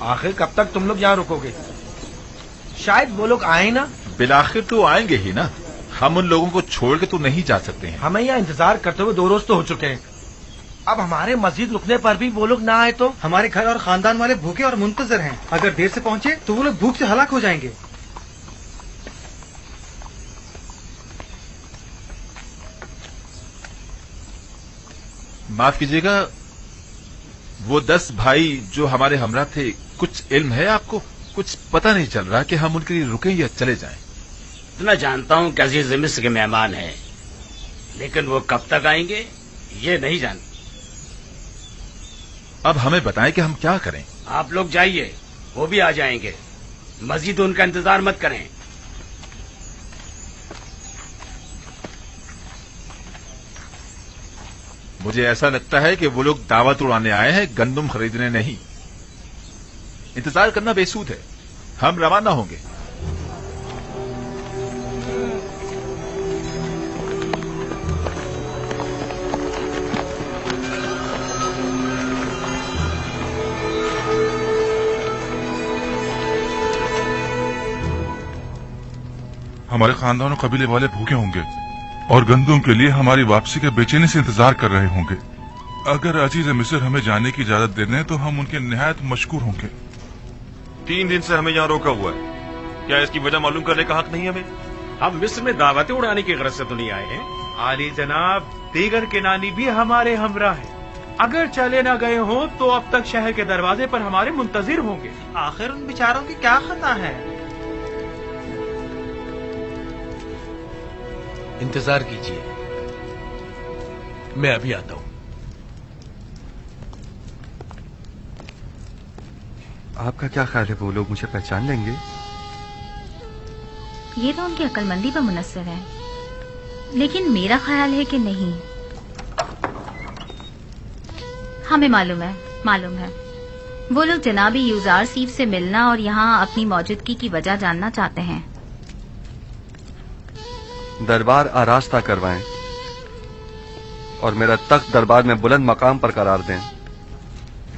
आखिर कब तक तुम लोग यहाँ रुकोगे? शायद वो लोग आए ना। बिलाखिर तो आएंगे ही ना, हम उन लोगों को छोड़ के तो नहीं जा सकते हैं। हमें यहाँ इंतजार करते हुए 2 रोज तो हो चुके हैं। अब हमारे मस्जिद रुकने पर भी वो लोग ना आए तो? हमारे घर और खानदान वाले भूखे और मुंतजर हैं। अगर देर से पहुंचे तो वो लोग भूख से हलाक हो जाएंगे। माफ कीजिएगा, वो 10 भाई जो हमारे हमरा थे, कुछ इल्म है आपको? कुछ पता नहीं चल रहा कि हम उनके लिए रुकें या चले जाएं। मैं जानता हूं कि अजीज मिस्र के मेहमान हैं, लेकिन वो कब तक आएंगे ये नहीं जानता। अब हमें बताएं कि हम क्या करें। आप लोग जाइए, वो भी आ जाएंगे। मजीद उनका इंतजार मत करें। मुझे ऐसा लगता है कि वो लोग दावत उड़ाने आए हैं, गंदुम खरीदने नहीं। इंतजार करना बेसूद है, हम रवाना होंगे। हमारे खानदान और कबीले वाले भूखे होंगे और गंदुम के लिए हमारी वापसी के बेचैनी से इंतजार कर रहे होंगे। अगर अजीज मिस्र हमें जाने की इजाजत दे दें तो हम उनके निहायत मशकूर होंगे। 3 दिन से हमें यहाँ रोका हुआ है, क्या इसकी वजह मालूम करने का हक नहीं हमें? हम मिस्र में दावतें उड़ाने की गरज से तो नहीं आए हैं। आली जनाब, दीगर किनानी भी हमारे हमरा है। अगर चले न गए हों तो अब तक शहर के दरवाजे पर हमारे मुंतजिर होंगे। आखिर उन बेचारों की क्या खता है? इंतजार कीजिए, मैं अभी आता हूं। आपका क्या ख्याल है, वो लोग मुझे पहचान लेंगे? ये तो उनकी अक्लमंदी पर मुनस्सर है, लेकिन मेरा ख्याल है कि नहीं। हमें मालूम है वो लोग जनाबी यूजार सीफ से मिलना और यहाँ अपनी मौजूदगी की वजह जानना चाहते हैं। दरबार आरास्ता करवाएं और मेरा तख्त दरबार में बुलंद मकाम पर करार दें।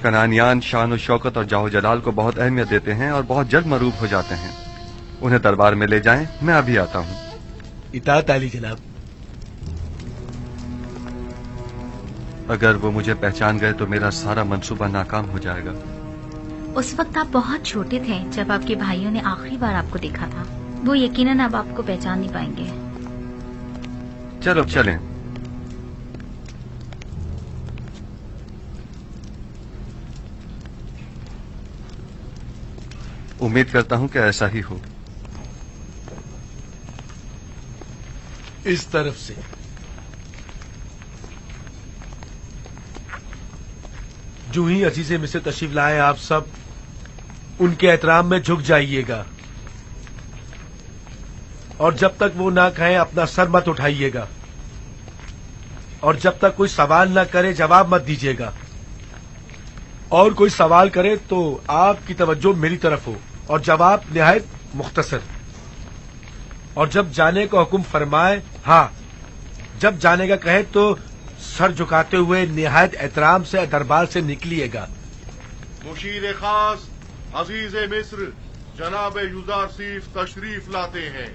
कनानियान शान और शौकत और जाहो जलाल को बहुत अहमियत देते हैं और बहुत जल्द मरूफ हो जाते हैं। उन्हें दरबार में ले जाएं, मैं अभी आता हूँ। इताअत आली जनाब। अगर वो मुझे पहचान गए तो मेरा सारा मंसूबा नाकाम हो जाएगा। उस वक्त आप बहुत छोटे थे जब आपके भाइयों ने आखिरी बार आपको देखा था। वो यकीनन अब आपको पहचान नहीं पाएंगे। चलो चलें। उम्मीद करता हूं कि ऐसा ही हो। इस तरफ से जो ही अजीजे मिस्र तशरीफ लाए, आप सब उनके एहतराम में झुक जाइएगा और जब तक वो ना कहें अपना सर मत उठाइएगा और जब तक कोई सवाल ना करे जवाब मत दीजिएगा। और कोई सवाल करे तो आपकी तवज्जो मेरी तरफ हो और जवाब निहायत मुख्तसर। और जब जाने का हुक्म फरमाए, हाँ, जब जाने का कहे तो सर झुकाते हुए निहायत एहतराम से दरबार से निकलिएगा। मुशीर खास अजीज मिस्र जनाब यूजार सीफ तशरीफ लाते हैं।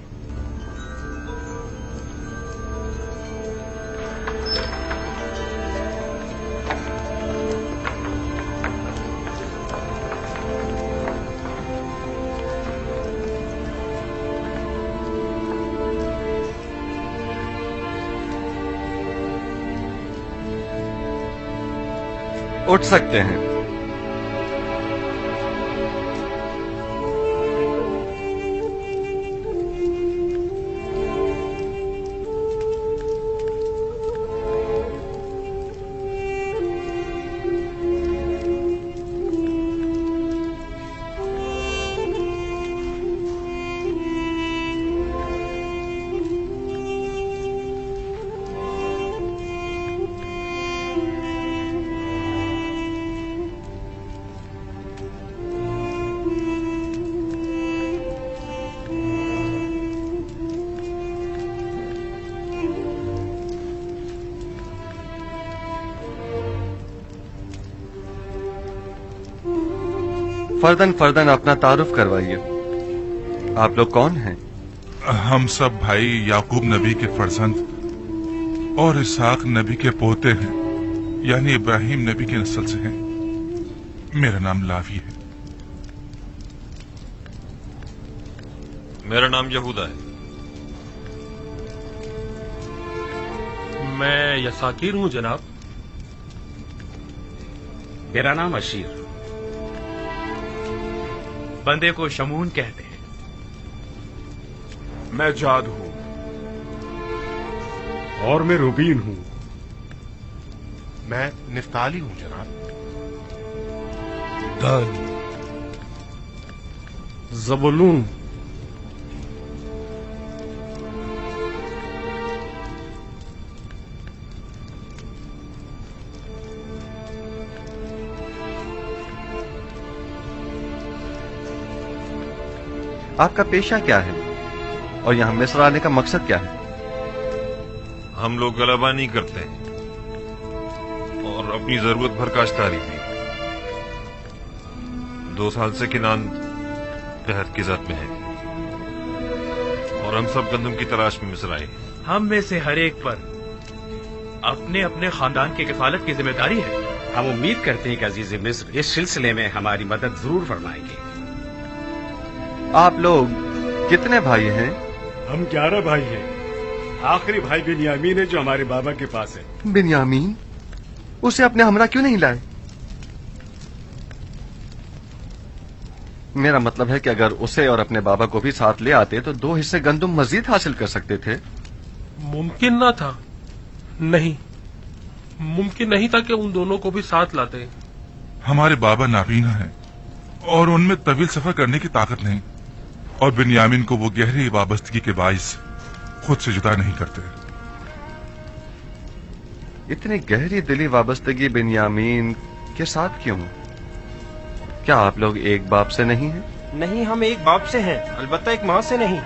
उठ सकते हैं। फर्दन फर्दन अपना तारुफ करवाइए। आप लोग कौन हैं? हम सब भाई याकूब नबी के फर्जंद और इसहाक नबी के पोते हैं, यानी इब्राहिम नबी की नस्ल से हैं। मेरा नाम लावी है। मेरा नाम यहूदा है। मैं यसाकीर हूँ जनाब। मेरा नाम अशीर। बंदे को शमून कहते हैं। मैं जाद हूँ। और मैं रुबीन हूं। मैं निफ्ताली हूं जनाब। दान, जबुलून। आपका पेशा क्या है और यहाँ मिस्र आने का मकसद क्या है? हम लोग गलबा नहीं करते हैं और अपनी जरूरत भर काश्तकारी भी। 2 साल से किनान कहत की जद में है और हम सब गंदम की तलाश में मिस्र आए। हम में से हर एक पर अपने अपने खानदान की किफालत की जिम्मेदारी है। हम उम्मीद करते हैं कि अजीज मिस्र इस सिलसिले में हमारी मदद जरूर फरमाएंगे। आप लोग कितने भाई हैं? हम 11 भाई हैं। आखिरी भाई बिन्यामीन है जो हमारे बाबा के पास है। बिन्यामीन? उसे अपने हमरा क्यों नहीं लाए? मेरा मतलब है कि अगर उसे और अपने बाबा को भी साथ ले आते तो 2 हिस्से गंदुम मजीद हासिल कर सकते थे। मुमकिन ना था। नहीं, मुमकिन नहीं था कि उन दोनों को भी साथ लाते। हमारे बाबा नाबीना हैं और उनमें तवील सफर करने की ताकत नहीं, और बिन्यामीन को वो गहरी वाबस्तगी के बाइस खुद से जुदा नहीं करते। इतनी गहरी दिली वाबस्तगी बिन्यामीन के साथ क्यों? क्या आप लोग एक बाप से नहीं हैं? नहीं, हम एक बाप से हैं, अलबत्ता एक माँ से नहीं।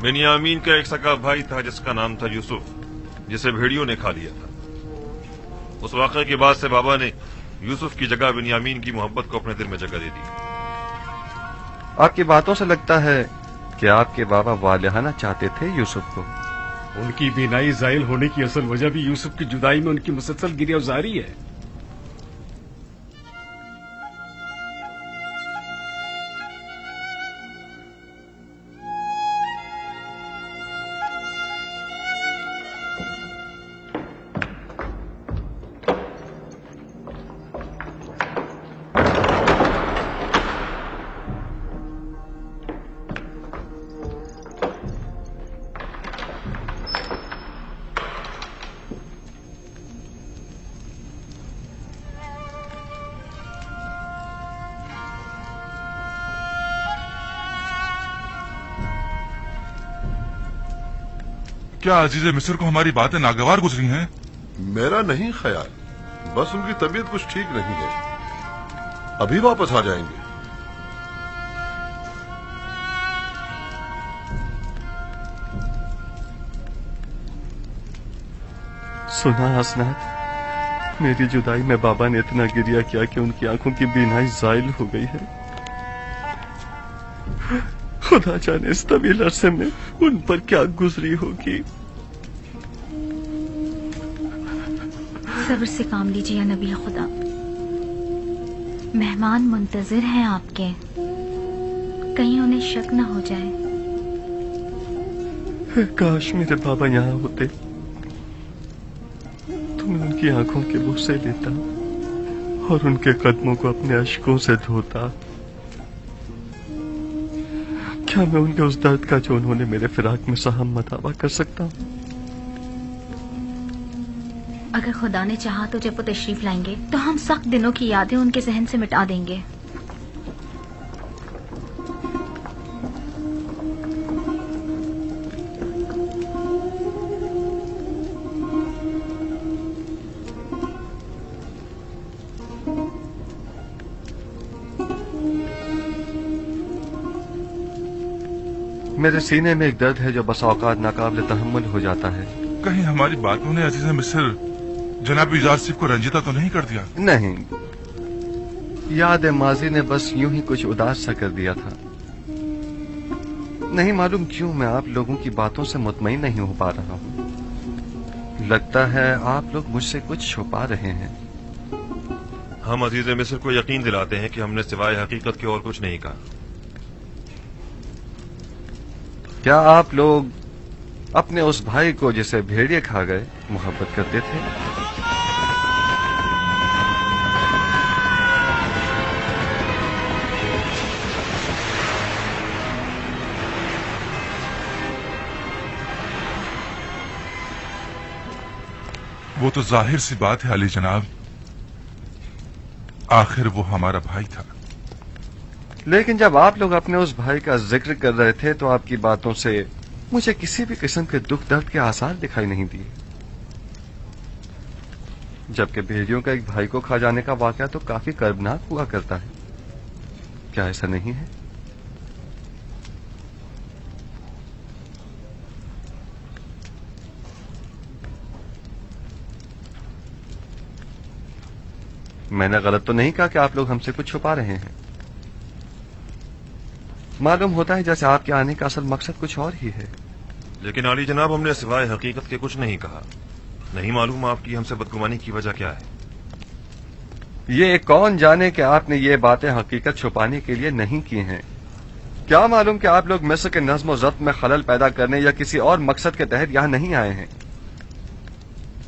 बिन्यामीन का एक सगा भाई था जिसका नाम था यूसुफ, जिसे भेड़ियों ने खा लिया था। उस वाक़े के बाद से बाबा ने यूसुफ की जगह बिन्यामीन की मोहब्बत को अपने दिल में जगह दे दी। आपकी बातों से लगता है कि आपके बाबा वालिहाना चाहते थे यूसुफ को। उनकी बीनाई जायल होने की असल वजह भी यूसुफ की जुदाई में उनकी मुसलसल गिरफ्तारी है। क्या अजीज मिस्र को हमारी बातें नागवार गुजरी हैं? मेरा नहीं ख्याल, बस उनकी तबीयत कुछ ठीक नहीं है। अभी वापस आ जाएंगे। सुना हसनात, मेरी जुदाई में बाबा ने इतना गिरिया किया कि उनकी आंखों की बीनाई जायल हो गई है। खुदा जाने इस तवील अरसे में उन पर क्या गुजरी होगी। सब्र से काम लीजिए नबी खुदा। मेहमान मुंतजिर हैं आपके, कहीं उन्हें शक न हो जाए। काश मेरे बाबा यहाँ होते तो मैं उनकी आंखों के बुस्से लेता और उनके कदमों को अपने अश्कों से धोता। क्या मैं उनके उस दर्द का जो उन्होंने मेरे फिराक में सहा मदावा कर सकता हूँ? अगर खुदा ने चाहा तो जब वो तशरीफ लाएंगे तो हम सख्त दिनों की यादें उनके जहन से मिटा देंगे। मेरे सीने में एक दर्द है जो बसा औकात नाकाबिल तहम्मुल हो जाता है। कहीं हमारी बातों ने अजीज मिस्र जनाब यूजारसिफ को रंजीता तो नहीं कर दिया? नहीं, याद माजी ने बस यूं ही कुछ उदास सा कर दिया था। नहीं मालूम क्यों मैं आप लोगों की बातों से मुतमईन नहीं हो पा रहा हूं। लगता है आप लोग मुझसे कुछ छुपा रहे हैं। हम अजीज मिस्र को यकीन दिलाते हैं कि हमने सिवाय हकीकत के और कुछ नहीं कहा। क्या आप लोग अपने उस भाई को जिसे भेड़िए खा गए मोहब्बत करते थे? वो तो जाहिर सी बात है अली जनाब, आखिर वो हमारा भाई था। लेकिन जब आप लोग अपने उस भाई का जिक्र कर रहे थे तो आपकी बातों से मुझे किसी भी किस्म के दुख दर्द के आसार दिखाई नहीं दिए। जबकि भेड़ियों का एक भाई को खा जाने का वाकया तो काफी कर्बनाक हुआ करता है, क्या ऐसा नहीं है? मैंने गलत तो नहीं कहा कि आप लोग हमसे कुछ छुपा रहे हैं। मालूम होता है जैसे आपके आने का असल मकसद कुछ और ही है। लेकिन आली जनाब, हमने सिवाय हकीकत के कुछ नहीं कहा। नहीं मालूम आपकी हमसे बदगुमानी की वजह क्या है। ये कौन जाने कि आपने ये बातें हकीकत छुपाने के लिए नहीं की हैं। क्या मालूम कि आप लोग मिस्र के नज्म और ज़ब्त में खलल पैदा करने या किसी और मकसद के तहत यहां नहीं आए हैं।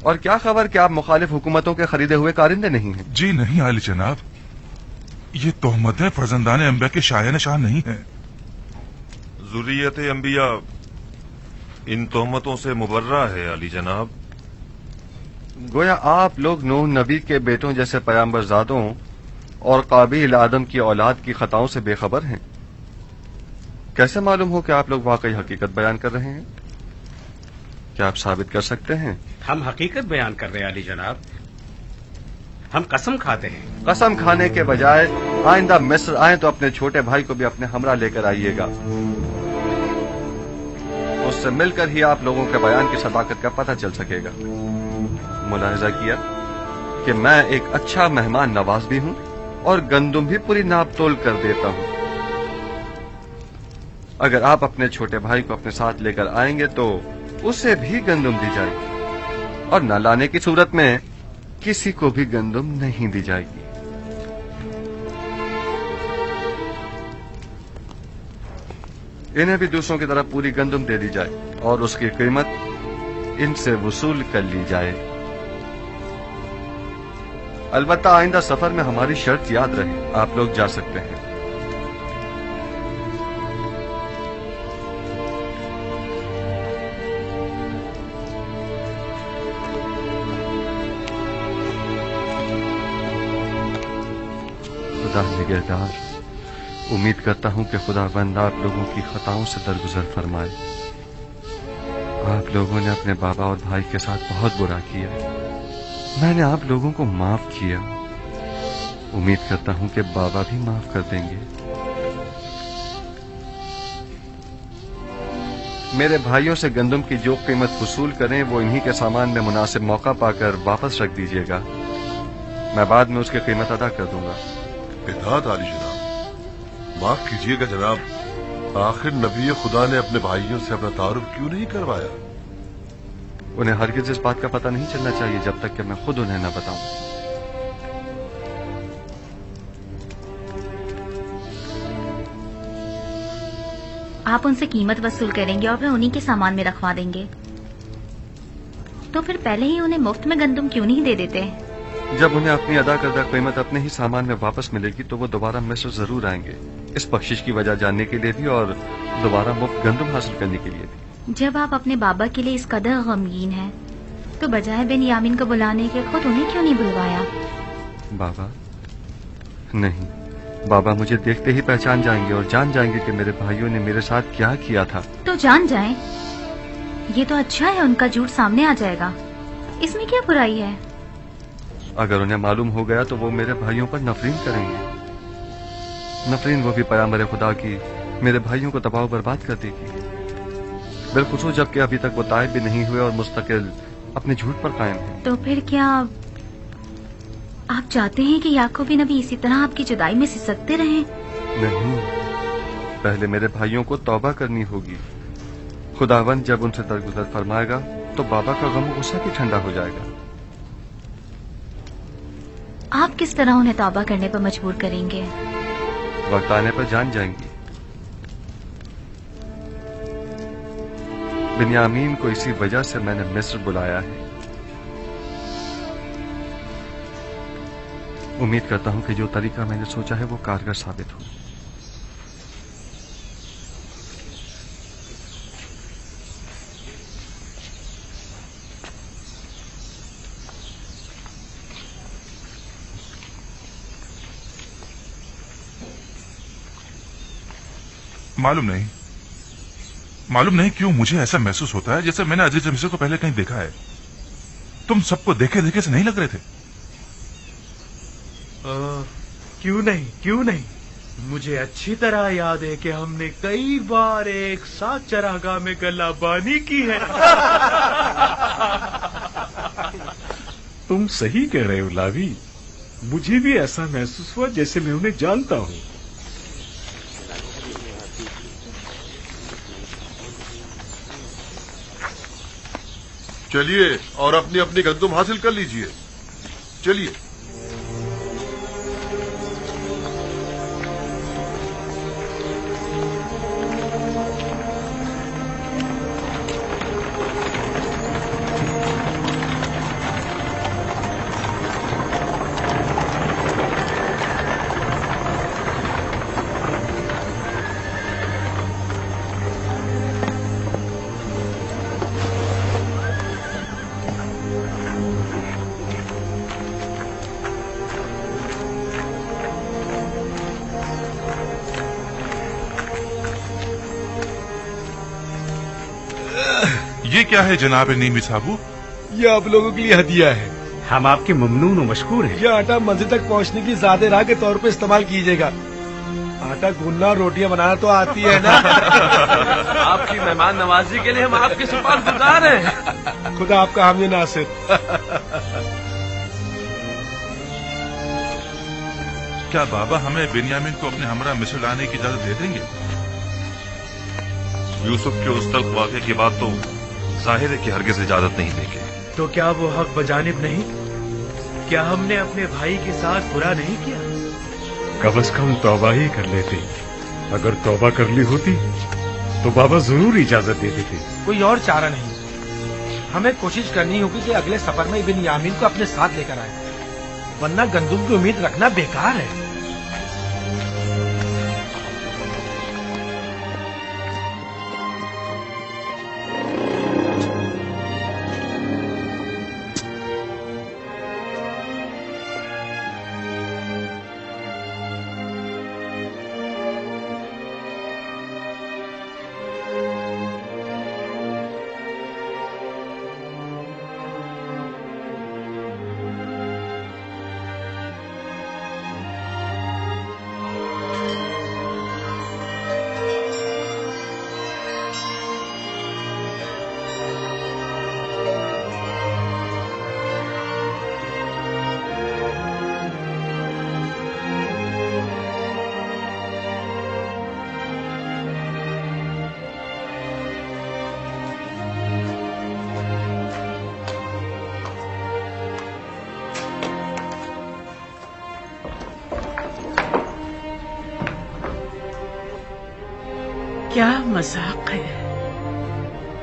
और क्या खबर कि आप मुखालिफ हुकूमतों के खरीदे हुए कारिंदे नहीं हैं। जी नहीं आली जनाब, ये तोहमतें फर्जंदान अंबिया के शायान शाह नहीं है। ज़ुर्रियत अंबिया इन तोहमतों से मुबर्रा है अली जनाब। गोया आप लोग नूह नबी के बेटों जैसे पैगंबरजादों और काबिल आदम की औलाद की खताओं से बेखबर हैं। कैसे मालूम हो कि आप लोग वाकई हकीकत बयान कर रहे हैं? क्या आप साबित कर सकते हैं? हम हकीकत बयान कर रहे हैं अली जनाब। हम कसम खाते हैं। कसम खाने के बजाय आइंदा मिस्र आए तो अपने छोटे भाई को भी अपने हमरा लेकर आइएगा। उससे मिलकर ही आप लोगों के बयान की सदाकत का पता चल सकेगा। मुलाहिजा किया कि मैं एक अच्छा मेहमान नवाज भी हूं और गंदुम भी पूरी नाप तोल कर देता हूं। अगर आप अपने छोटे भाई को अपने साथ लेकर आएंगे तो उसे भी गंदुम दी जाएगी और न लाने की सूरत में किसी को भी गंदुम नहीं दी जाएगी। इन्हें भी दूसरों की तरह पूरी गंदुम दे दी जाए और उसकी कीमत इनसे वसूल कर ली जाए। अलबत्ता आइंदा सफर में हमारी शर्त याद रहे, आप लोग जा सकते हैं। खुदा निगहदार, उम्मीद करता हूं कि खुदाबंद आप लोगों की खताओं से दरगुजर फरमाए। आप लोगों ने अपने बाबा और भाई के साथ बहुत बुरा किया, मैंने आप लोगों को माफ किया। उम्मीद करता हूं कि बाबा भी माफ कर देंगे। मेरे भाइयों से गंदम की जो कीमत वसूल करें वो इन्हीं के सामान में मुनासिब मौका पाकर वापस रख दीजिएगा। मैं बाद में उसकी कीमत अदा कर दूंगा। इताअत आली जनाब। माफ कीजिएगा जनाब, आखिर नबी खुदा ने अपने भाइयों से अपना तारुफ क्यों नहीं करवाया? उन्हें हरगिज इस बात का पता नहीं चलना चाहिए जब तक कि मैं खुद उन्हें न बताऊं। आप उनसे कीमत वसूल करेंगे और फिर उन्हीं के सामान में रखवा देंगे, तो फिर पहले ही उन्हें मुफ्त में गंदम क्यों नहीं दे देते? जब उन्हें अपनी अदा करदा कीमत अपने ही सामान में वापस मिलेगी तो वो दोबारा मिस्र जरूर आएंगे, इस बख्शिश की वजह जानने के लिए भी और दोबारा मुफ्त गंदम हासिल करने के लिए भी। जब आप अपने बाबा के लिए इस कदर गमगीन हैं, तो बजाय बेन्यामीन को बुलाने के खुद उन्हें क्यों नहीं बुलवाया? बाबा नहीं, बाबा मुझे देखते ही पहचान जाएंगे और जान जाएंगे कि मेरे भाइयों ने मेरे साथ क्या किया था। तो जान जाएं, ये तो अच्छा है, उनका झूठ सामने आ जाएगा, इसमें क्या बुराई है? अगर उन्हें मालूम हो गया तो वो मेरे भाइयों पर नफरीन करेंगे। नफरीन वो भी पैगंबर खुदा की मेरे भाइयों को तबाह बर्बाद कर देगी, बिलखुसूस जबकि अभी तक वो ताइब भी नहीं हुए और मुस्तकिल अपने झूठ पर कायम हैं। तो फिर क्या آپ چاہتے ہیں کہ یعقوب نبی اسی طرح آپ کی جدائی میں سسکتے رہیں؟ نہیں، پہلے میرے بھائیوں کو توبہ کرنی ہوگی. خداوند جب ان سے درگزر فرمائے گا تو بابا کا غم و غصہ بھی ٹھنڈا ہو جائے گا. آپ کس طرح انہیں توبہ کرنے پر مجبور کریں گے؟ وقت آنے پر جان جائیں گی. بنیامین کو اسی وجہ سے میں نے مصر بلایا ہے. امید کرتا ہوں کہ جو طریقہ میں نے سوچا ہے وہ کارگر ثابت ہو. معلوم نہیں کیوں مجھے ایسا محسوس ہوتا ہے جیسے میں نے عزیز مصر کو پہلے کہیں دیکھا ہے. تم سب کو دیکھے دیکھے سے نہیں لگ رہے تھے؟ کیوں نہیں مجھے اچھی طرح یاد ہے کہ ہم نے کئی بار ایک ساتھ چراگاہ میں گلہ بانی کی ہے. تم صحیح کہہ رہے ہو لاوی، مجھے بھی ایسا محسوس ہوا جیسے میں انہیں جانتا ہوں. چلیے اور اپنی اپنی گندم حاصل کر لیجئے. چلیے. یہ کیا ہے جناب نیمی صاحبو؟ یہ آپ لوگوں کے لیے ہدیہ ہے. ہم آپ کے ممنون و مشکور ہیں. یہ آٹا منزل تک پہنچنے کی زیادہ راہ کے طور پہ استعمال کیجیے گا. آٹا گوننا اور روٹیاں بنانا تو آتی ہے نا. آپ کی مہمان نوازی کے لیے ہم آپ کے سپاس گزار ہیں. خدا آپ کا حامی ناصر. کیا بابا ہمیں بنیامین کو اپنے ہمراہ مصر لانے کی اجازت دے دیں گے؟ یوسف کے اس تلخ واقعے کے بعد تو ظاہر ہے کہ ہرگز اجازت نہیں دیں گے. تو کیا وہ حق بجانب نہیں؟ کیا ہم نے اپنے بھائی کے ساتھ برا نہیں کیا؟ کم از کم توبہ ہی کر لیتے. اگر توبہ کر لی ہوتی تو بابا ضرور اجازت دے دیتے. کوئی اور چارہ نہیں. ہمیں کوشش کرنی ہوگی کہ اگلے سفر میں بنیامین کو اپنے ساتھ لے کر آئے، ورنہ گندم کی امید رکھنا بیکار ہے. کیا مذاق ہے،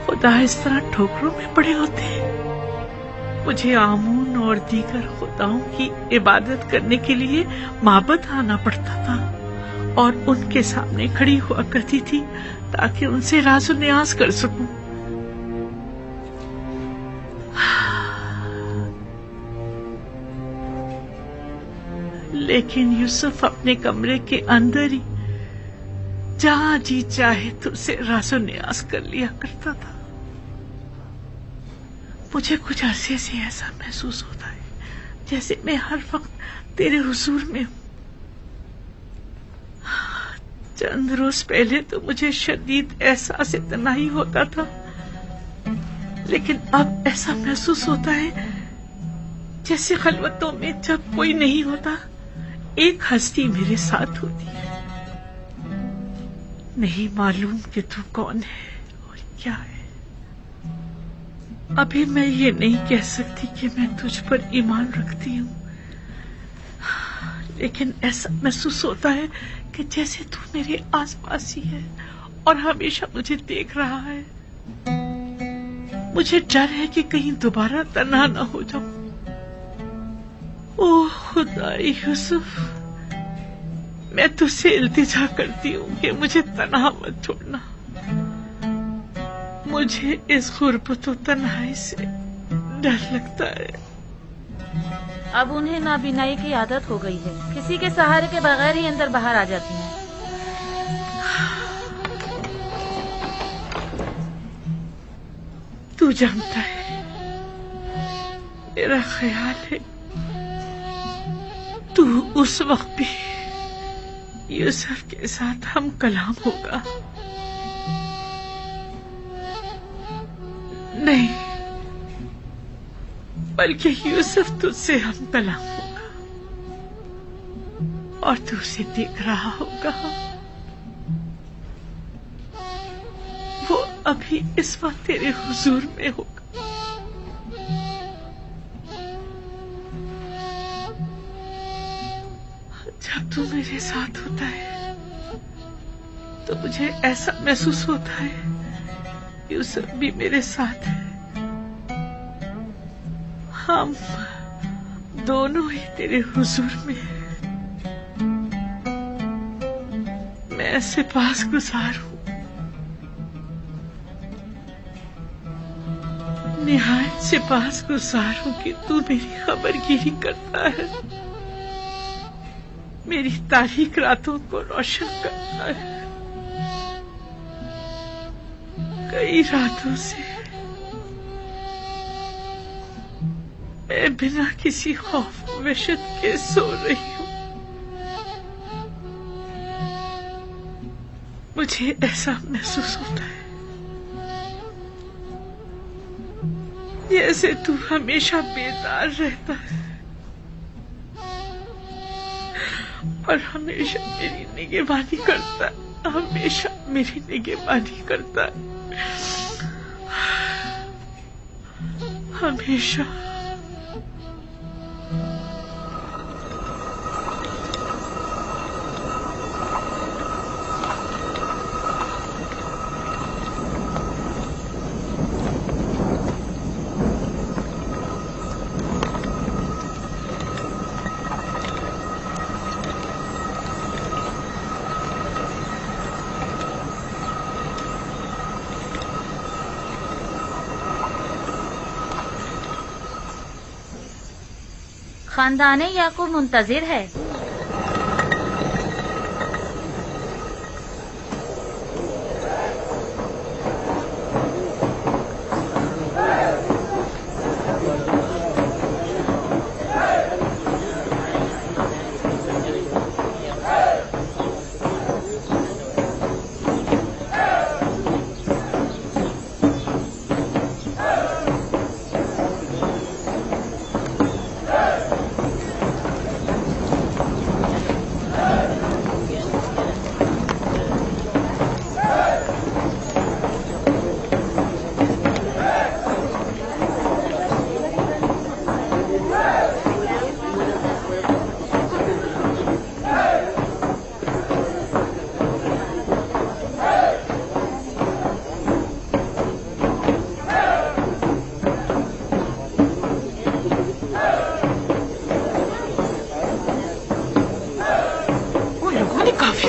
خدا اس طرح ٹھوکروں میں پڑے ہوتے ہیں. مجھے آمون اور دیگر خداؤں کی عبادت کرنے کے لیے معبد آنا پڑتا تھا اور ان کے سامنے کھڑی ہوا کرتی تھی تاکہ ان سے راز و نیاز کر سکوں. لیکن یوسف اپنے کمرے کے اندر ہی جہاں جی چاہے تجھ سے راز و نیاز کر لیا کرتا تھا. مجھے کچھ عرصے سے ایسا محسوس ہوتا ہے جیسے میں ہر وقت تیرے حضور میں ہوں. چند روز پہلے تو مجھے شدید احساس تنہائی ہوتا تھا، لیکن اب ایسا محسوس ہوتا ہے जैसे खलवतों में जब कोई नहीं होता एक हस्ती मेरे साथ होती है। नहीं मालूम कि तू कौन है और क्या है। अभी मैं ये नहीं कह सकती कि मैं तुझ पर ईमान रखती हूँ, लेकिन ऐसा महसूस होता है कि जैसे तू मेरे आसपास ही है और हमेशा मुझे देख रहा है। मुझे डर है कि कहीं दोबारा तन्हा न हो जाऊं। ओह खुदा यूसुफ, मैं तुझसे इल्तिजा करती हूँ कि मुझे तन्हा मत छोड़ना। मुझे इस गुर्बत और तन्हाई से डर लगता है। अब उन्हें नाबीनाई की आदत हो गई है, किसी के सहारे के बगैर ही अंदर बाहर आ जाती हैं। तू जानता है, मेरा ख्याल है तू उस वक्त भी यूसुफ के साथ हम कलाम होगा। नहीं, बल्कि यूसुफ तुझसे हम कलाम होगा और तू उसे देख रहा होगा। वो अभी इस वक्त तेरे हुजूर में होगा। जब तू मेरे साथ होता है तो मुझे ऐसा महसूस होता है यूसुफ भी मेरे साथ है। हम दोनों ही तेरे हुजूर में हैं। मैं सिपासगुजार हूँ, निहायत सिपासगुजार हूँ कि तू मेरी खबरगिरी करता है, मेरी तारीख रातों को रोशन करता है। कई रातों से मैं बिना किसी खौफ वहशत के सो रही हूँ। मुझे ऐसा महसूस होता है जैसे तू हमेशा बेदार रहता है और हमेशा मेरी निगहबानी करता है, हमेशा मेरी निगहबानी करता है, हमेशा। खानदाने याकूब मुंतजिर है।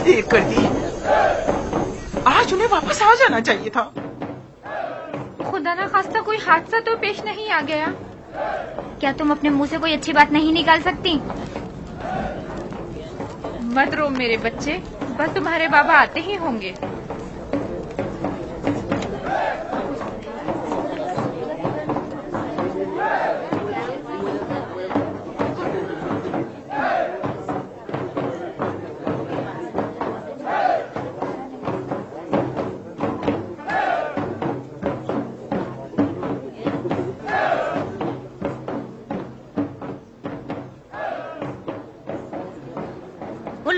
देर कर दी। आज उन्हें वापस आ जाना चाहिए था। खुदा ना खास्ता कोई हादसा तो पेश नहीं आ गया। क्या तुम अपने मुंह से कोई अच्छी बात नहीं निकाल सकती? मत रो मेरे बच्चे, बस तुम्हारे बाबा आते ही होंगे।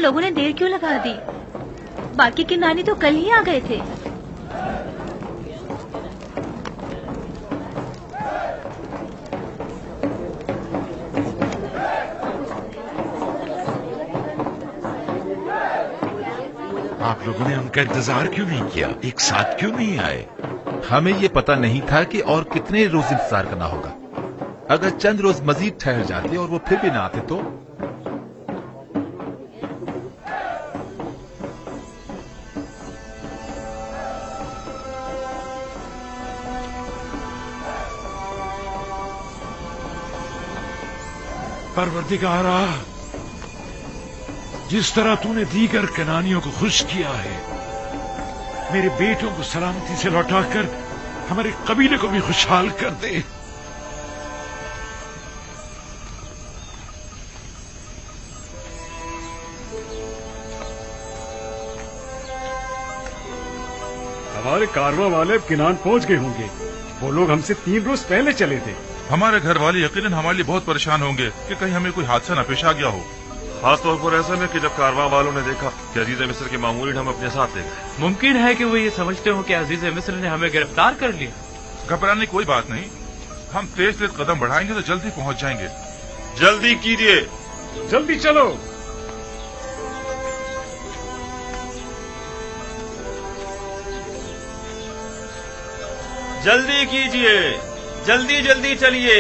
लोगों ने देर क्यों लगा दी? बाकी के नानी तो कल ही आ गए थे। आप लोगों ने उनका इंतजार क्यों नहीं किया? एक साथ क्यों नहीं आए? हमें ये पता नहीं था कि और कितने रोज इंतजार करना होगा। अगर चंद रोज मजीद ठहर जाते और वो फिर भी ना आते तो परवरदिगारा, जिस तरह तूने दीगर कनानियों को खुश किया है, मेरे बेटों को सलामती से लौटाकर हमारे कबीले को भी खुशहाल कर दे। हमारे कारवां वाले अब किनान पहुंच गए होंगे। वो लोग हमसे 3 रोज पहले चले थे। हमारे घर वाले यकीनन हमारे लिए बहुत परेशान होंगे कि कहीं हमें कोई हादसा न पेश आ गया हो। खास तौर पर ऐसे में कि जब कारवां वालों ने देखा कि अजीज मिस्र के मामूली हम अपने साथ ले गए। मुमकिन है कि वो ये समझते हो कि अजीज मिस्र ने हमें गिरफ्तार कर लिया। घबराने की कोई बात नहीं, हम तेज तेज कदम बढ़ाएंगे तो जल्दी पहुंच जाएंगे। जल्दी कीजिए, जल्दी चलो। जल्दी कीजिए, जल्दी जल्दी चलिए।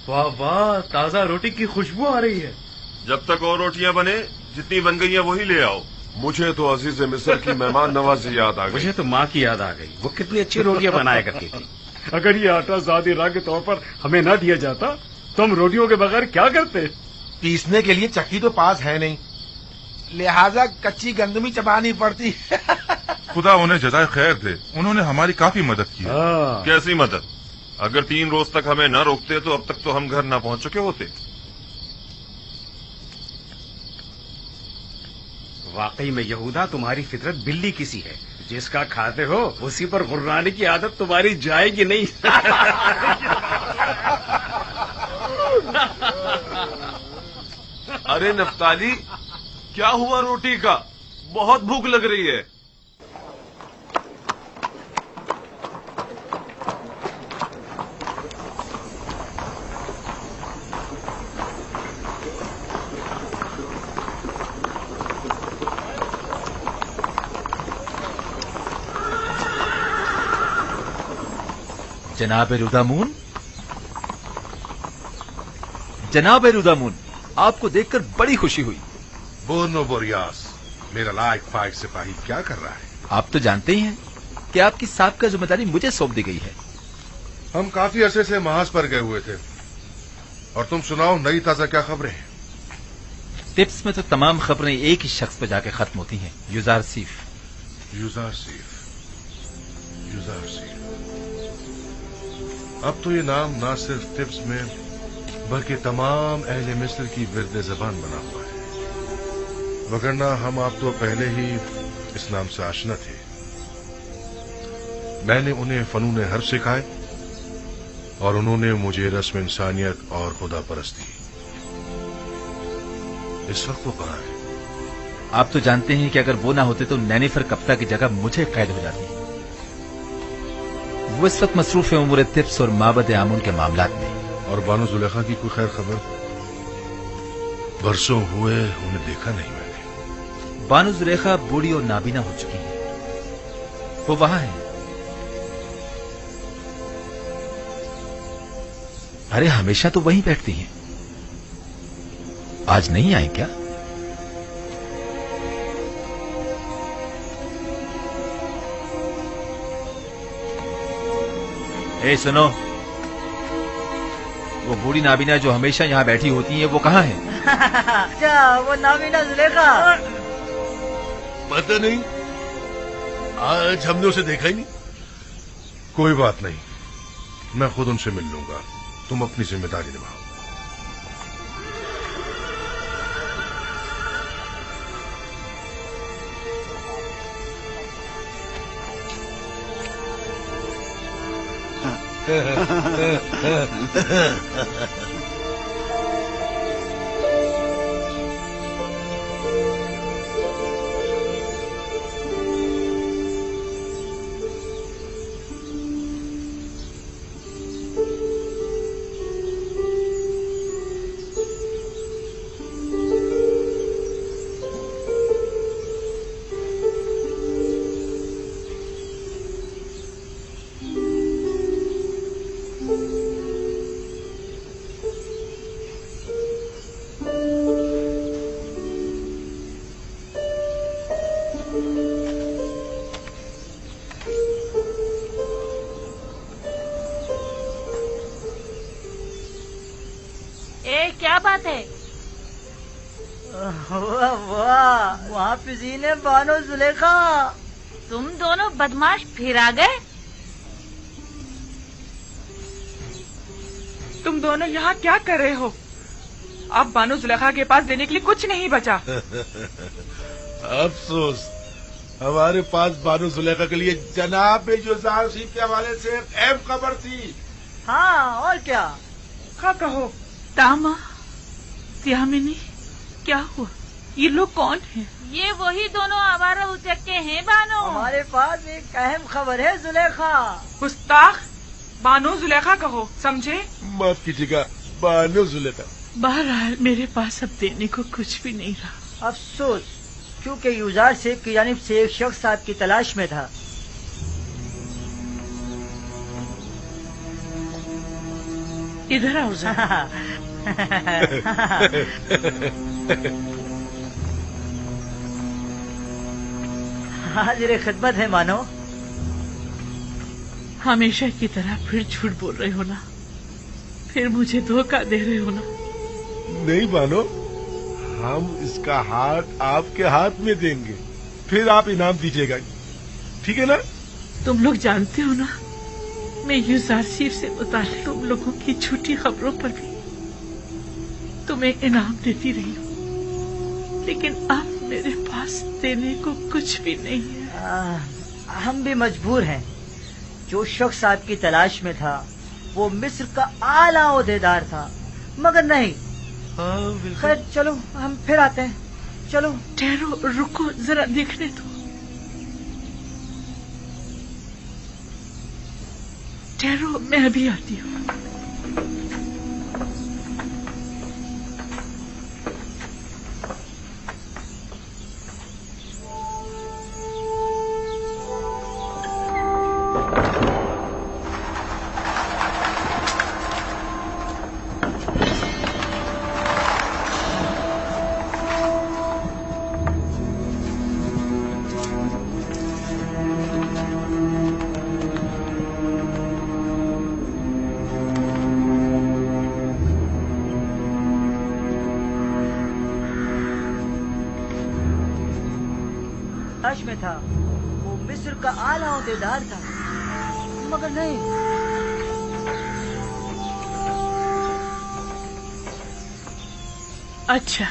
वाह वाह, ताजा रोटी की खुशबू आ रही है। जब तक और रोटियां बने, जितनी बन गई है वही ले आओ। मुझे तो अजीज मिस्र की मेहमान नवाजी याद आ गई। मुझे तो माँ की याद आ गई। वो कितनी अच्छी रोटियां बनाया करती थी। अगर ये आटा ज़ादी राह के तौर पर हमें न दिया जाता तो हम रोटियों के बगैर क्या करते? पीसने के लिए चक्की तो पास है नहीं, लिहाजा कच्ची गंदमी चबानी पड़ती। खुदा उन्हें जज़ाए खैर दे, उन्होंने हमारी काफी मदद की। कैसी मदद? अगर 3 रोज तक हमें न रोकते तो अब तक तो हम घर न पहुंच चुके होते। वाकई में यहूदा, तुम्हारी फितरत बिल्ली किसी है। जिसका खाते हो उसी पर गुर्राने की आदत तुम्हारी जाएगी नहीं। अरे नफ्ताली, क्या हुआ रोटी का? बहुत भूख लग रही है। जनाब रुदामून, जनाब रुदामून, आपको देखकर बड़ी खुशी हुई। बोनो बोरियास, मेरा लायक फाइक सिपाही क्या कर रहा है? आप तो जानते ही हैं कि आपकी साबका जिम्मेदारी मुझे सौंप दी गई है। हम काफी अरसे से महाज पर गए हुए थे, और तुम सुनाओ नई ताजा क्या खबरें हैं? टिप्स में तो तमाम खबरें एक ही शख्स पर जाके खत्म होती हैं, युजारसीफ। युजारसीफ, युजारसीफ। अब तो ये नाम ना सिर्फ टिप्स में बल्कि तमाम अहले मिस्र की विर्द ज़बान बना हुआ है, वगरना हम आप तो पहले ही इस नाम से आशना थे। मैंने उन्हें फनून हर्ब सिखाए और उन्होंने मुझे रस्म इंसानियत और खुदा परस्ती। इस वक्त वो कहाँ है? आप तो जानते हैं कि अगर वो ना होते तो नैनीफर कप्ता की जगह मुझे कैद हो जाती। वो इस वक्त मसरूफ है उमूर तिब्स और माबद आमून के मामलात में। और बानो जुलेखा की कोई खैर खबर? बरसों हुए उन्हें देखा नहीं मैंने। बानो जुलेखा बूढ़ी और नाबीना हो चुकी है, वो वहां है। अरे हमेशा तो वहीं बैठती हैं, आज नहीं आए क्या? ए सुनो, वो बूढ़ी नाबीना जो हमेशा यहाँ बैठी होती है वो कहाँ है? क्या वो नाबीना जुलेखा? पता नहीं, आज हमने उसे देखा ही नहीं। कोई बात नहीं, मैं खुद उनसे मिल लूंगा। तुम अपनी जिम्मेदारी निभाओ। क्या बात है? वाह वाह, वहाँ फिजीन है बानो जुलेखा। तुम दोनों बदमाश फिर आ गए? तुम दोनों यहाँ क्या कर रहे हो? अब बानो जुलेखा के पास देने के लिए कुछ नहीं बचा। अफसोस, हमारे पास बानो जुलेखा के लिए जनाब युजार सिंह के हवाले से एक अहम खबर थी। हाँ, और क्या? हाँ कहो। तामा, त्यामिनी, क्या हुआ? ये लोग कौन हैं? ये वही दोनों आवारा उचक्के हैं बानो। हमारे पास एक अहम खबर है जुलेखा। गुस्ताख, बानो जुलेखा कहो, समझे? माफ कीजिएगा, बानो जुलेखा। बहरहाल मेरे पास अब देने को कुछ भी नहीं रहा। अफसोस, क्योंकि युजार सेब की जानिब से एक शख्स आपकी तलाश में था। इधर आओ जरा। हाजिर खिदमत है मानो। हमेशा की तरह फिर झूठ बोल रहे हो ना? फिर मुझे धोखा दे रहे हो ना? नहीं मानो, हम इसका हाथ आपके हाथ में देंगे, फिर आप इनाम दीजिएगा, ठीक है ना? तुम लोग जानते हो ना, मैं युजार सिंह से मुताल्लिक तुम लोगों की झूठी खबरों पर भी तुम्हें इनाम देती रही हूँ, लेकिन अब मेरे पास देने को कुछ भी नहीं है। हम भी मजबूर हैं। जो शख्स आपकी तलाश में था वो मिस्र का आला ओहदेदार था, मगर नहीं। खैर चलो, हम फिर आते हैं। चलो। ठहरो, रुको, जरा देखने दो। ठहरो, मैं अभी आती हूँ। में था, वो मिस्र का आला ओहदेदार था, मगर नहीं। अच्छा,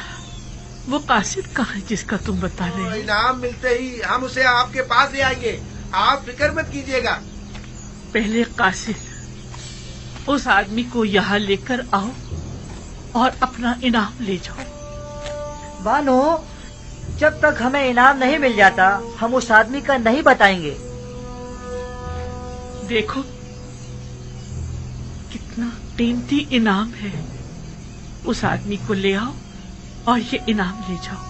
वो कासिद कहाँ है जिसका तुम बता रहे हो? इनाम मिलते ही हम उसे आपके पास ले आएंगे, आप फिक्र मत कीजिएगा। पहले कासिद, उस आदमी को यहाँ लेकर आओ और अपना इनाम ले जाओ। बानो, जब तक हमें इनाम नहीं मिल जाता, हम उस आदमी का नहीं बताएंगे। देखो, कितना कीमती इनाम है। उस आदमी को ले आओ और ये इनाम ले जाओ।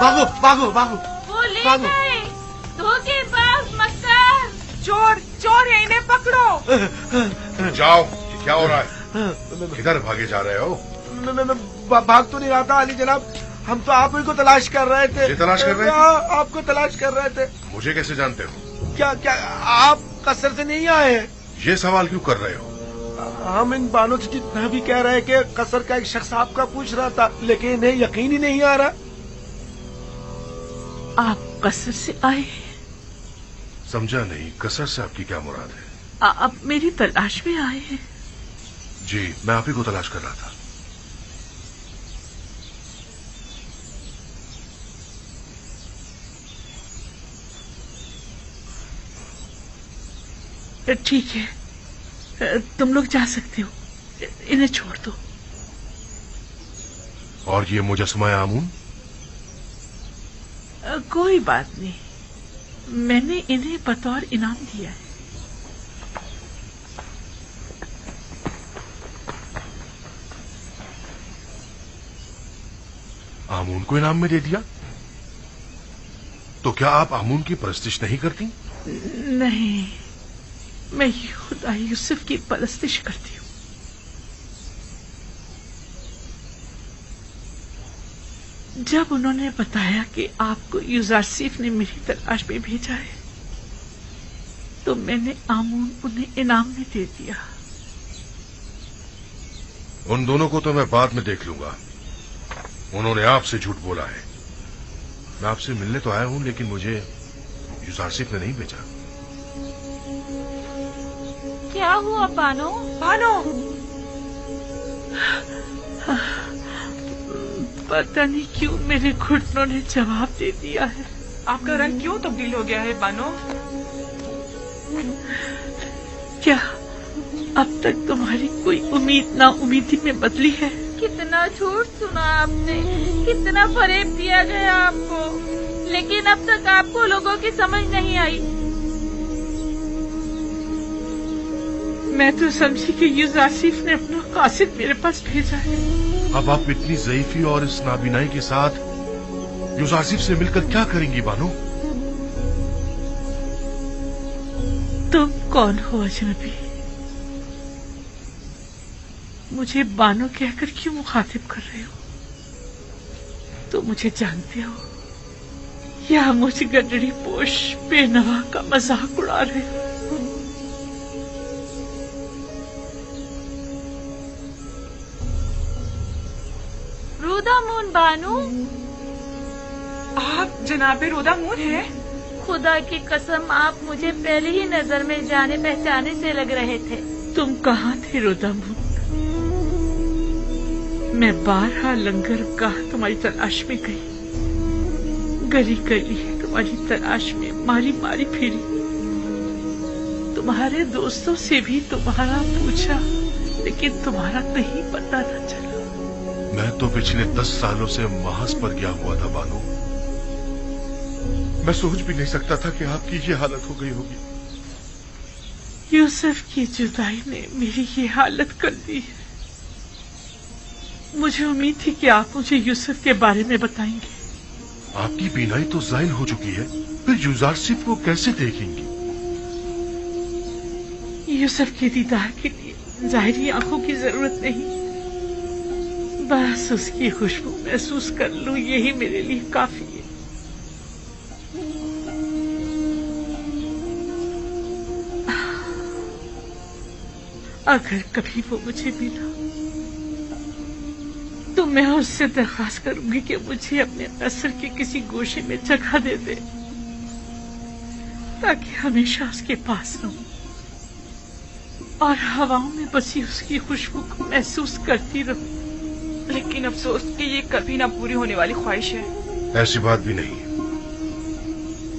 भागो भागो भागो। वो ले गए, धोखेबाज मक्कार। चोर, चोर है, इन्हें पकड़ो। जाओ, ये क्या हो रहा है? किधर भागे जा रहे हो? मैं भाग तो नहीं रहा था अली जनाब, हम तो आप ही को तलाश कर रहे थे। ये तलाश कर रहे थे? आपको तलाश कर रहे थे। मुझे कैसे जानते हो? क्या क्या आप कसर से नहीं आए हैं? ये सवाल क्यों कर रहे हो? हम इन बानों से जितना भी कह रहे हैं कि कसर का एक शख्स आपका पूछ रहा था, लेकिन इन्हें यकीन ही नहीं आ रहा। आप कसर से आए हैं? समझा नहीं, कसर से आपकी क्या मुराद है? आप मेरी तलाश में आए हैं? जी, मैं आप ही को तलाश कर रहा था। ठीक है, तुम लोग जा सकते हो, इन्हें छोड़ दो। और ये मुजस्समा आमून? कोई बात नहीं, मैंने इन्हें बतौर इनाम दिया है। आमून को इनाम में दे दिया? तो क्या आप आमून की परस्तिश नहीं करती? नहीं, मैं खुदा यूसुफ की परस्तिश करती हूँ। जब उन्होंने बताया कि आपको यूजारसीफ ने मेरी तलाश में भेजा है, तो मैंने आमून उन्हें इनाम में दे दिया। उन दोनों को तो मैं बाद में देख लूंगा। उन्होंने आपसे झूठ बोला है। मैं आपसे मिलने तो आया हूं, लेकिन मुझे यूजारसीफ ने नहीं भेजा। क्या हुआ बानो? बानो, पता नहीं क्यों मेरे घुटनों ने जवाब दे दिया है। आपका रंग क्यों तब्दील हो गया है बानो? क्या अब तक तुम्हारी कोई उम्मीद ना उम्मीदी में बदली है? कितना झूठ सुना आपने, कितना फरेब दिया गया आपको, लेकिन अब तक आपको लोगों की समझ नहीं आई। मैं तो समझी कि यूजारसीफ ने अपना कासिद मेरे पास भेजा है। अब आप इतनी ज़ईफ़ी और इस नाबीनाई के साथ यूजारसीफ से मिलकर क्या करेंगी बानो? तुम कौन हो अजनबी? मुझे बानो कहकर क्यों मुखातिब कर रहे हो? तो मुझे जानते हो या मुझ गडरी पोश बेनवा का मजाक उड़ा रहे हो? रोदामून बानू, आप जनाबे रोदामून हैं? खुदा की कसम, आप मुझे पहले ही नजर में जाने पहचाने से लग रहे थे। तुम कहाँ थे रोदामून? मैं बारहा लंगरगाह तुम्हारी तलाश में गई, गली गली तुम्हारी तलाश में मारी मारी फिरी, तुम्हारे दोस्तों से भी तुम्हारा पूछा, लेकिन तुम्हारा कहीं पता न चला। मैं तो पिछले 10 सालों से महज पर गया हुआ था बानो। मैं सोच भी नहीं सकता था कि आपकी ये हालत हो गई होगी। यूसुफ की जुदाई ने मेरी ये हालत कर दी है। मुझे उम्मीद थी कि आप मुझे यूसुफ के बारे में बताएंगे। आपकी बीनाई तो ज़ाइल हो चुकी है, फिर यूजारसीफ को कैसे देखेंगी? यूसुफ के दीदार के लिए जाहिरी आंखों की जरूरत नहीं, बस उसकी खुशबू महसूस कर लूं, यही मेरे लिए काफी है। अगर कभी वो मुझे मिला तो मैं उससे दरख्वास्त करूंगी कि मुझे अपने असर के किसी गोशे में जगह दे दे, ताकि हमेशा उसके पास रहूं और हवाओं में बसी उसकी खुशबू को महसूस करती रहूं। लेकिन अफसोस कि ये कभी ना पूरी होने वाली ख्वाहिश है। ऐसी बात भी नहीं।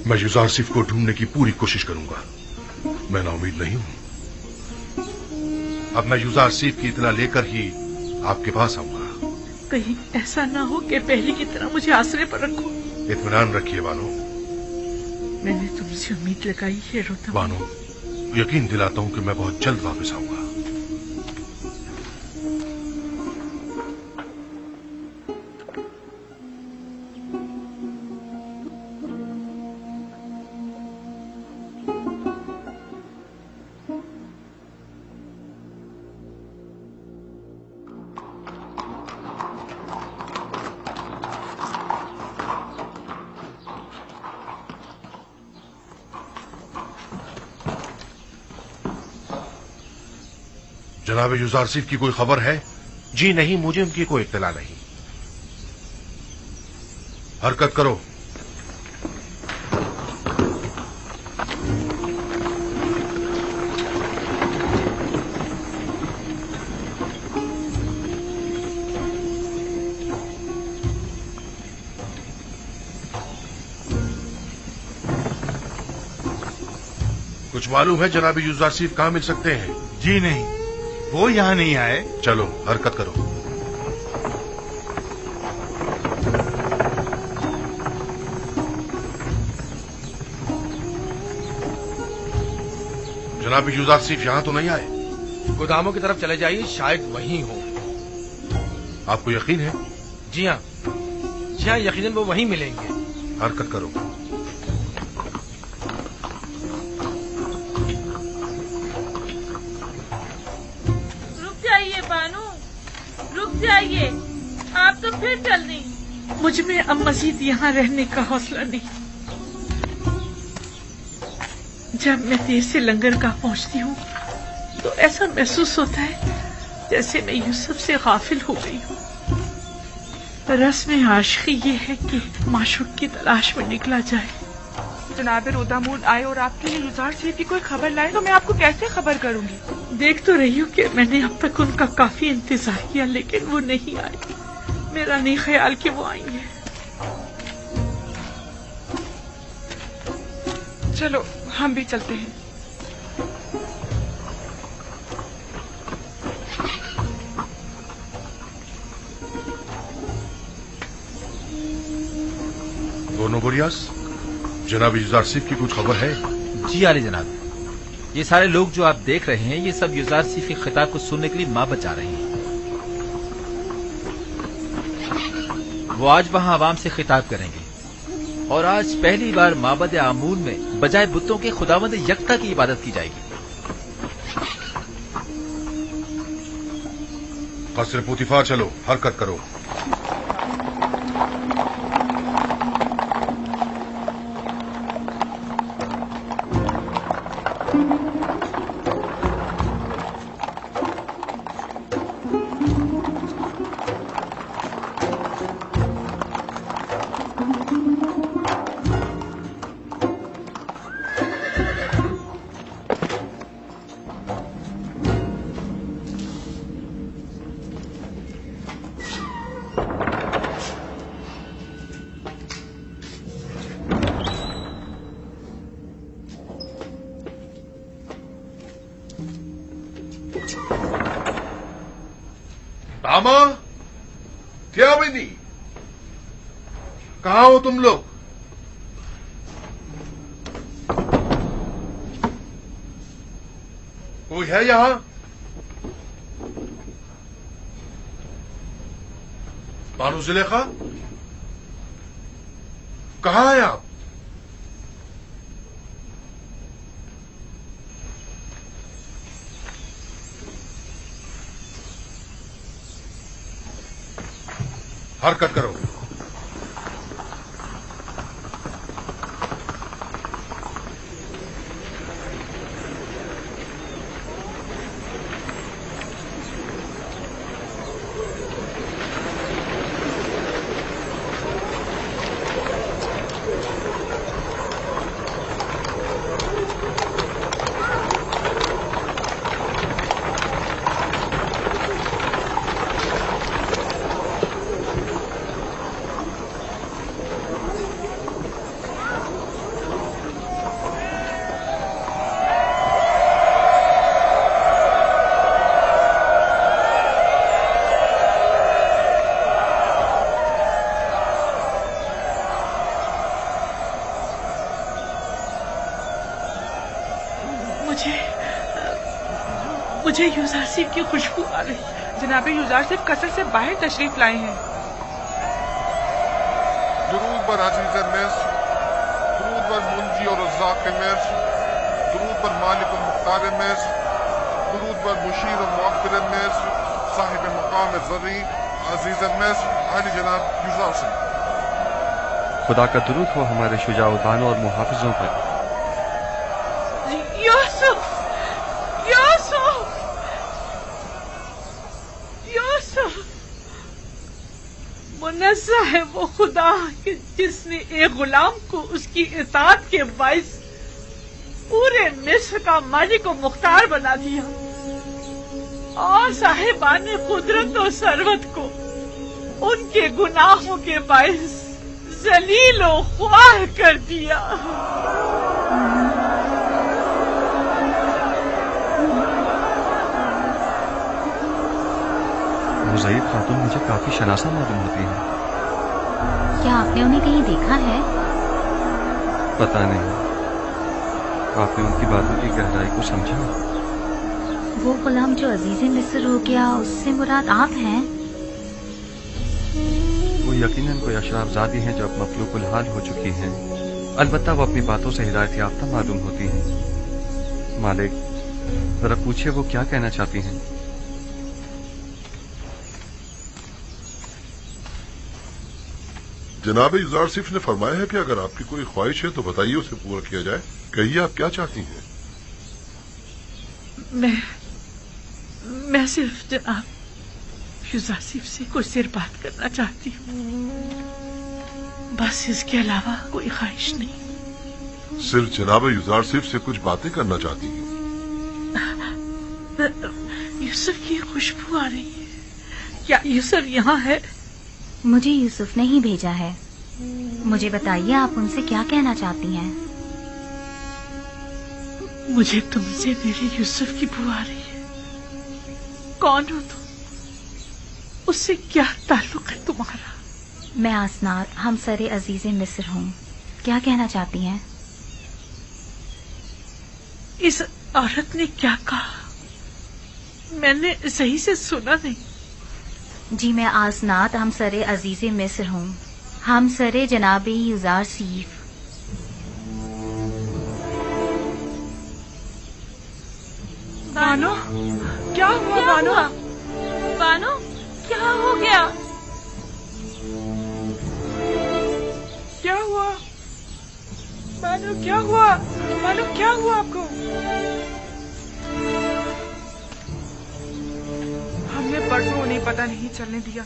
मैं यूजारसीफ को ढूंढने की पूरी कोशिश करूंगा। मैं नाउमीद नहीं हूं। अब मैं यूजारसीफ की इत्तला लेकर ही आपके पास आऊंगा। कहीं ऐसा ना हो कि पहले की तरह मुझे आसरे पर रखो। इत्मीनान रखिए बानो। मैंने तुमसे उम्मीद लगाई है रोता। बानो, यकीन दिलाता हूं कि मैं बहुत जल्द वापस आऊंगा। जनाब यूजारसीफ की कोई खबर है? जी नहीं, मुझे उनकी कोई इत्तला नहीं। हरकत करो। कुछ मालूम है जनाब यूसुफ आसिफ कहाँ मिल सकते हैं? जी नहीं, वो यहाँ नहीं आए। चलो हरकत करो। जनाब यूसुफ आसिफ यहाँ तो नहीं आए? गोदामों की तरफ चले जाइए, शायद वहीं हो। आपको यकीन है? जी हाँ, यकीनन वो वहीं मिलेंगे। हरकत करो। रुक जाइए बानू, रुक जाइए, आप तो फिर चल दी। मुझ में अब मजीद यहाँ रहने का हौसला नहीं। जब मैं देर से लंगरगाह पहुँचती हूँ तो ऐसा महसूस होता है जैसे मैं यूसुफ से गाफिल हो गई हूँ। रस्म आशिकी ये है कि माशूक की तलाश में निकला जाए। जनाब रोदामून आए और आपके लिए युजार से की कोई खबर लाए तो मैं आपको कैसे खबर करूंगी? देख तो रही हूँ कि मैंने अब तक उनका काफी इंतजार किया, लेकिन वो नहीं आए। मेरा नहीं ख्याल कि वो आएंगे। चलो हम भी चलते हैं। दोनों बोरियास, जनाब यूसुफ आसिफ की कुछ खबर है? जी आले जनाब, ये सारे लोग जो आप देख रहे हैं ये सब यूसुफ आसिफ के खिताब को सुनने के लिए माँ बचा रहे हैं। वो आज वहाँ आवाम से खिताब करेंगे और आज पहली बार माबद आमून में बजाय बुतों के खुदावंद यकता की इबादत की जाएगी। कसर पुतिफा, चलो हरकत करो। दामा, क्या बनी? कहाँ हो तुम लोग? कोई है यहाँ? बानू जुलेखा, कहाँ हैं आप? हरकत करो। मुझे यूसुफ आसिफ की खुशबू आ रही। जनाब यूसुफ आसिफ कसर से बाहर तशरीफ लाए हैं। दुरूद बर अजीज़ मिस्र, दुरूद बर मुंजी और रज़्ज़ाक़ मिस्र, दुरूद बर मालिक और मुख्तार मिस्र, दुरूद बर मुशीर और मुअब्बिर मिस्र, साहिब मकाम ज़र्री अजीज़ मिस्र, आली जनाब यूसुफ आसिफ। खुदा का दुरूद हो हमारे शुजाउद्दानों और मुहाफिजों पर। यूसुफ, यूसुफ, यूसुफ, मुनज़्ज़ा है वो खुदा कि जिसने एक गुलाम को उसकी इताअत के बाइस पूरे मिस्र का मालिक और मुख्तार बना दिया और साहिबान कुदरत और सरवत को उनके गुनाहों के बाइस जलील और ख्वार कर दिया। वो ज़ईफ खातून मुझे काफी शनासा मालूम होती है। क्या आपने उन्हें कहीं देखा है? पता नहीं, आपने उनकी बातों की गहराई को समझा? वो गुलाम जो अजीज़े मिस्र हो गया, उससे मुराद आप हैं? वो यकीनन कोई अशराफजादी हैं जो अब मफलूकुल हाल हो चुकी हैं। अलबत्ता वो अपनी बातों से हिदायत याफ्ता मालूम होती हैं। मालिक, जरा पूछिए वो क्या कहना चाहती हैं। जनाब युजारसिफ ने फरमाया है कि अगर आपकी कोई ख्वाहिश है तो बताइए, उसे पूरा किया जाए। कहिए आप क्या चाहती हैं। मैं सिर्फ जनाब युजारसिफ से कुछ देर बात करना चाहती हूँ, बस इसके अलावा कोई ख्वाहिश नहीं। सिर्फ जनाब युजारसिफ से कुछ बातें करना चाहती हैं। यूसुफ की खुशबू आ रही है। क्या यूसुफ यहाँ है? मुझे यूसुफ ने ही भेजा है। मुझे बताइए आप उनसे क्या कहना चाहती हैं? मुझे तुमसे मेरे यूसुफ की बू आ रही है। कौन हो तुम? उससे क्या ताल्लुक है तुम्हारा? मैं आसनात हमसरे अजीज़े मिस्र हूँ। क्या कहना चाहती हैं? इस औरत ने क्या कहा? मैंने सही से सुना नहीं। जी, मैं आसनात हमसरे अजीज़े मिस्र हूँ, हमसरे जनाब युजारसिफ। बानो, क्या हुआ बानो? बानो, क्या हो गया? क्या हुआ बानो? क्या हुआ बानो? क्या हुआ आपको? हमने बरसों उन्हें पता नहीं चलने दिया,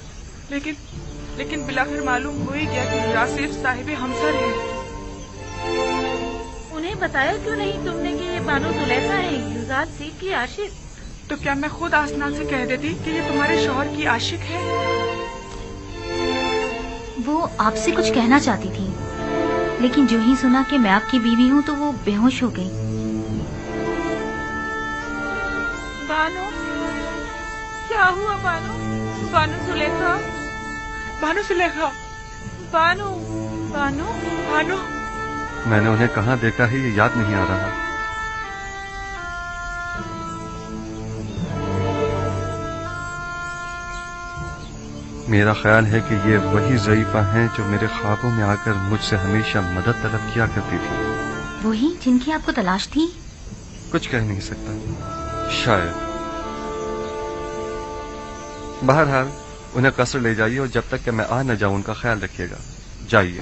लेकिन बिलाखिर मालूम हो ही गया कि युजारसिफ साहिब हमसर है। उन्हें बताया क्यों नहीं तुमने कि ये बानो जुलेखा है, युजारसिफ की आशिक? तो क्या मैं खुद आसनान से कह देती कि ये तुम्हारे शौहर की आशिक है? वो आपसे कुछ कहना चाहती थी, लेकिन जो ही सुना कि मैं आपकी बीवी हूँ तो वो बेहोश हो गई। बानो, क्या हुआ बानो? बानो जुलेखा, बानो जुलेखा, बानो, बानो, बानो। मैंने उन्हें कहाँ देखा है ये याद नहीं आ रहा। मेरा ख्याल है कि ये वही ज़ईफा हैं जो मेरे ख्वाबों में आकर मुझसे हमेशा मदद तलब किया करती थी। वही जिनकी आपको तलाश थी? कुछ कह नहीं सकता, शायद। बहरहाल उन्हें कसर ले जाइए और जब तक कि मैं आ न जाऊं उनका ख्याल रखिएगा। जाइए।